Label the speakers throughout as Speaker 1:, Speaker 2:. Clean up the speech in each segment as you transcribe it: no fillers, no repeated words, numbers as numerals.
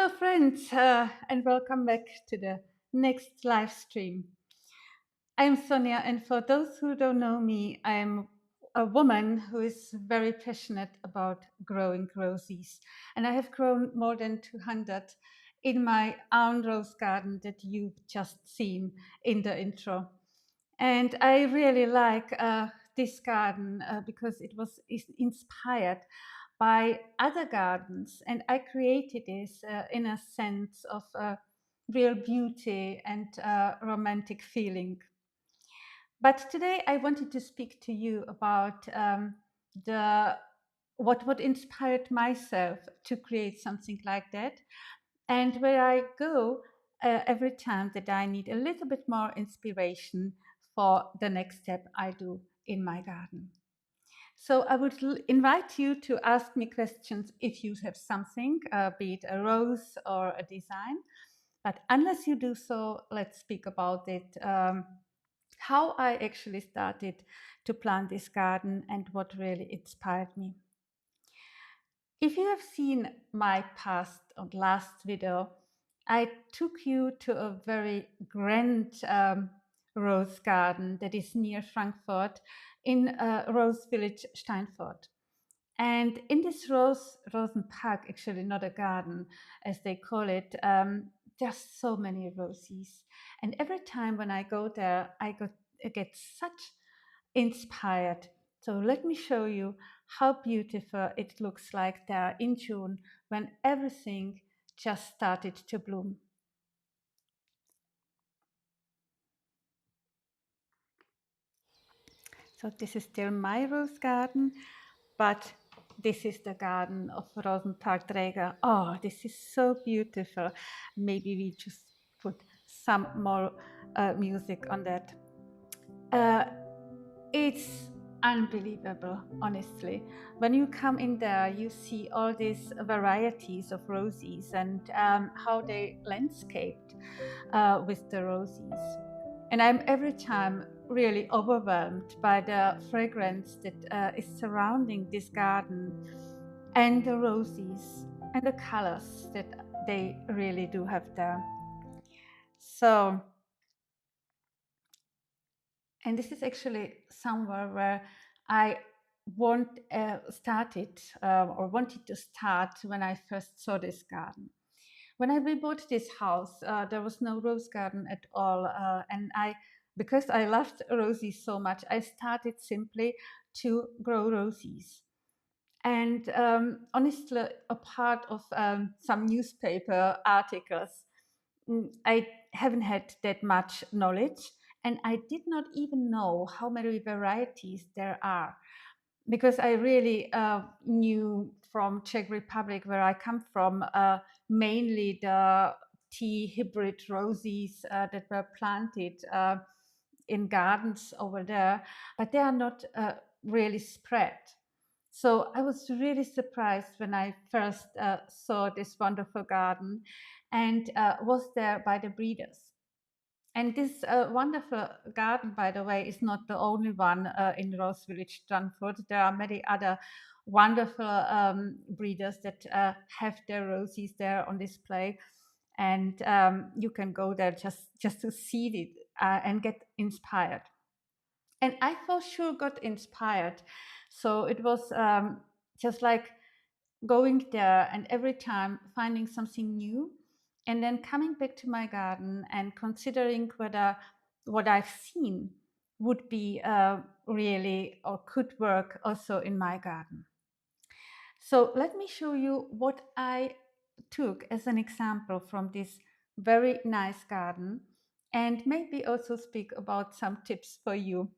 Speaker 1: Hello, friends, and welcome back to the next live stream. I'm Sonia, and for those who don't know me, I'm a woman who is very passionate about growing roses. And I have grown more than 200 in my own rose garden that you've just seen in the intro. And I really like this garden because it was inspired by other gardens, and I created this in a sense of real beauty and romantic feeling. But today I wanted to speak to you about the what inspired myself to create something like that, and where I go every time that I need a little bit more inspiration for the next step I do in my garden. So I would invite you to ask me questions if you have something, be it a rose or a design. But unless you do so, let's speak about it. How I actually started to plant this garden and what really inspired me. If you have seen my past or last video, I took you to a very grand rose garden that is near Frankfurt in Rose Village, Steinfurt. And in this Rosenpark, actually not a garden as they call it, there's so many roses. And every time when I go there, I get such inspired. So let me show you how beautiful it looks like there in June when everything just started to bloom. So this is still my rose garden, but this is the garden of Rosenpark Dräger. Oh, this is so beautiful. Maybe we just put some more music on that. It's unbelievable, honestly. When you come in there, you see all these varieties of roses and how they landscaped with the roses. And I'm every time really overwhelmed by the fragrance that is surrounding this garden and the roses and the colors that they really do have there. So, and this is actually somewhere where I started or wanted to start when I first saw this garden. When we bought this house, there was no rose garden at all, and because I loved roses so much, I started simply to grow roses. And honestly, a part of some newspaper articles, I haven't had that much knowledge, and I did not even know how many varieties there are, because I really knew from Czech Republic, where I come from, mainly the tea hybrid roses that were planted in gardens over there, but they are not really spread. So I was really surprised when I first saw this wonderful garden and was there by the breeders. And this wonderful garden, by the way, is not the only one in Rose Village, Stanford. There are many other wonderful breeders that have their roses there on display. And you can go there just to see it and get inspired. And I for sure got inspired. So it was just like going there and every time finding something new and then coming back to my garden and considering whether what I've seen would be really or could work also in my garden. So let me show you what I took as an example from this very nice garden and maybe also speak about some tips for you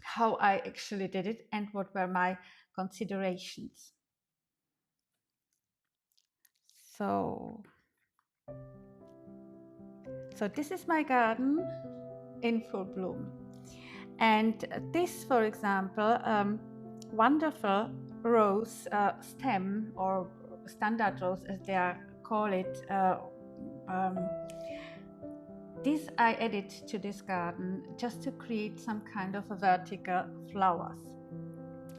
Speaker 1: how I actually did it and what were my considerations. So, so this is my garden in full bloom. And this, for example, wonderful rose stem or standard rose as they are call it, um, this I added to this garden just to create some kind of a vertical flowers.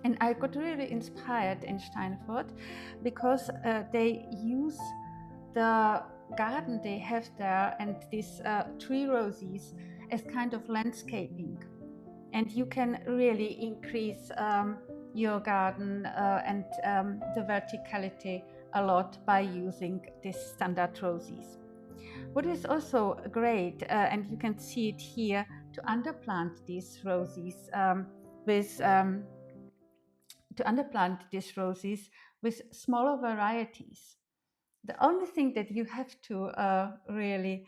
Speaker 1: And I got really inspired in Steinfurt because they use the garden they have there and these tree roses as kind of landscaping. And you can really increase your garden and the verticality a lot by using these standard roses. What is also great, and you can see it here, to underplant these roses with smaller varieties. The only thing that you have to really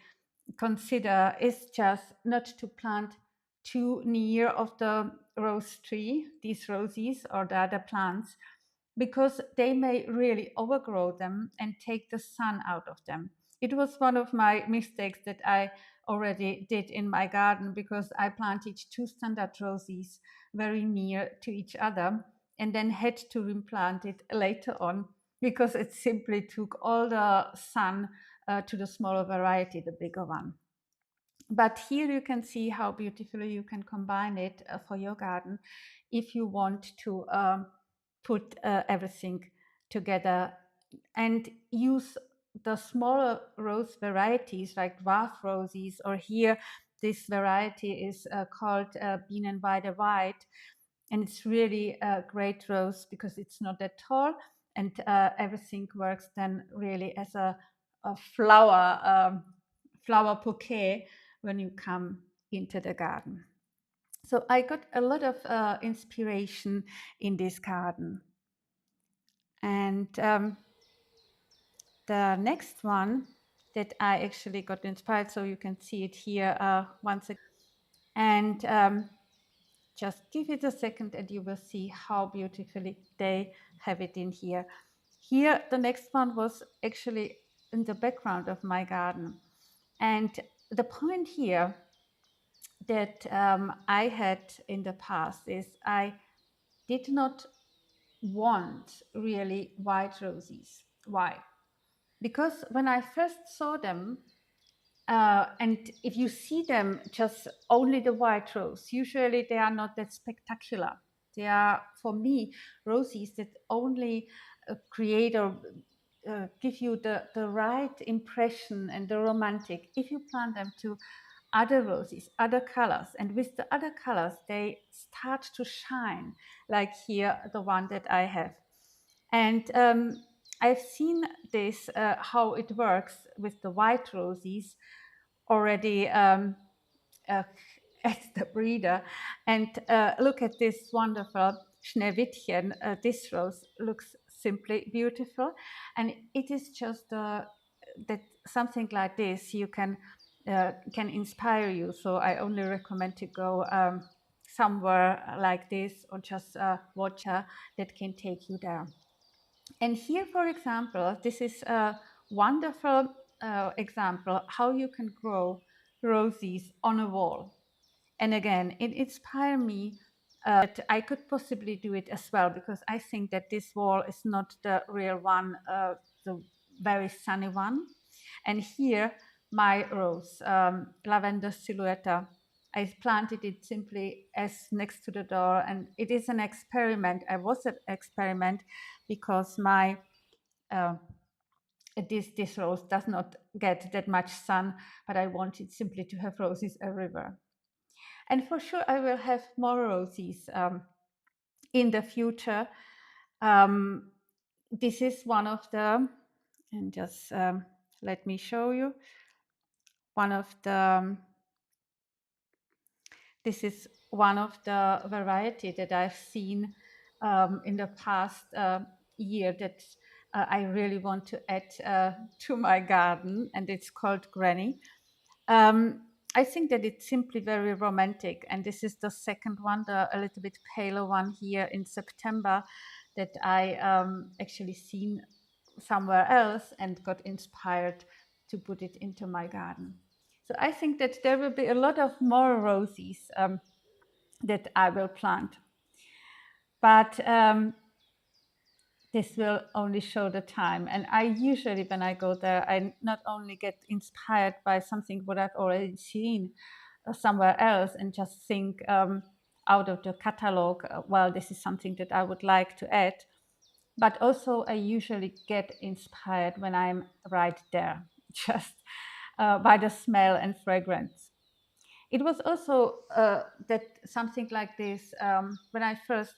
Speaker 1: consider is just not to plant too near of the rose tree, these roses or the other plants, because they may really overgrow them and take the sun out of them. It was one of my mistakes that I already did in my garden, because I planted two standard roses very near to each other and then had to replant it later on, because it simply took all the sun to the smaller variety, the bigger one. But here you can see how beautifully you can combine it for your garden if you want to put everything together and use the smaller rose varieties like dwarf roses, or here this variety is called Bienenweide White, and it's really a great rose because it's not that tall, and everything works then really as a flower bouquet when you come into the garden. So I got a lot of inspiration in this garden. And the next one that I actually got inspired, so you can see it here once again. And just give it a second and you will see how beautifully they have it in here. Here, the next one was actually in the background of my garden. And the point here that I had in the past is I did not want really white roses. Why? Because when I first saw them, and if you see them just only the white rose, usually they are not that spectacular. They are, for me, roses that only create or give you the right impression and the romantic if you plant them to other roses, other colors. And with the other colors, they start to shine, like here, the one that I have. And I've seen this, how it works with the white roses already at the breeder. And look at this wonderful Schneewittchen. This rose looks simply beautiful. And it is just that something like this you can inspire you. So I only recommend to go somewhere like this, or just watch that can take you there. And here, for example, this is a wonderful example how you can grow roses on a wall. And again, it inspired me that I could possibly do it as well, because I think that this wall is not the real one, the very sunny one. And here, my rose, Lavender Silhouette, I planted it simply as next to the door, and it is an experiment. I was an experiment because my this rose does not get that much sun, but I wanted simply to have roses everywhere. And for sure, I will have more roses in the future. This is one of the, and just let me show you, one of the, this is one of the variety that I've seen in the past year that I really want to add to my garden, and it's called Granny. I think that it's simply very romantic, and this is the second one, the a little bit paler one here in September, that I actually seen somewhere else and got inspired to put it into my garden. So I think that there will be a lot of more roses that I will plant. But this will only show the time. And I usually, when I go there, I not only get inspired by something what I've already seen somewhere else and just think out of the catalog, well, this is something that I would like to add. but also I usually get inspired when I'm right there, just by the smell and fragrance. It was also that something like this when I first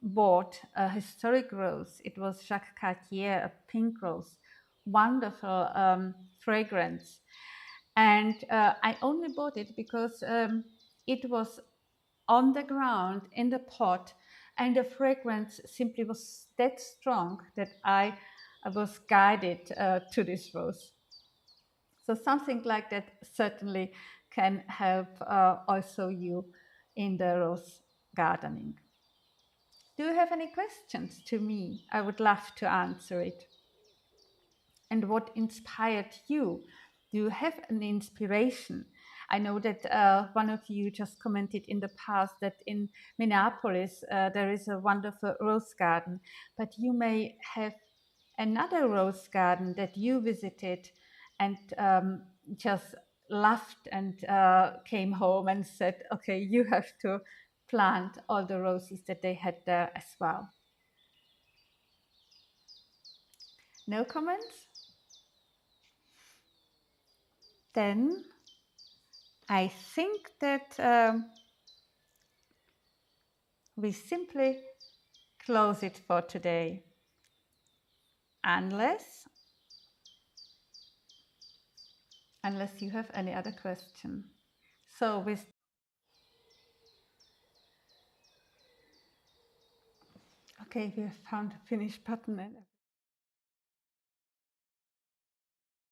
Speaker 1: bought a historic rose. It was Jacques Cartier, a pink rose, wonderful fragrance. And I only bought it because it was on the ground in the pot, and the fragrance simply was that strong that I was guided to this rose. So something like that certainly can help also you in the rose gardening. Do you have any questions to me? I would love to answer it. And what inspired you? Do you have an inspiration? I know that one of you just commented in the past that in Minneapolis there is a wonderful rose garden, but you may have another rose garden that you visited and just loved and came home and said, okay, you have to plant all the roses that they had there as well. No comments? Then I think that we simply close it for today, unless you have any other question. So with okay, we have found a finish button and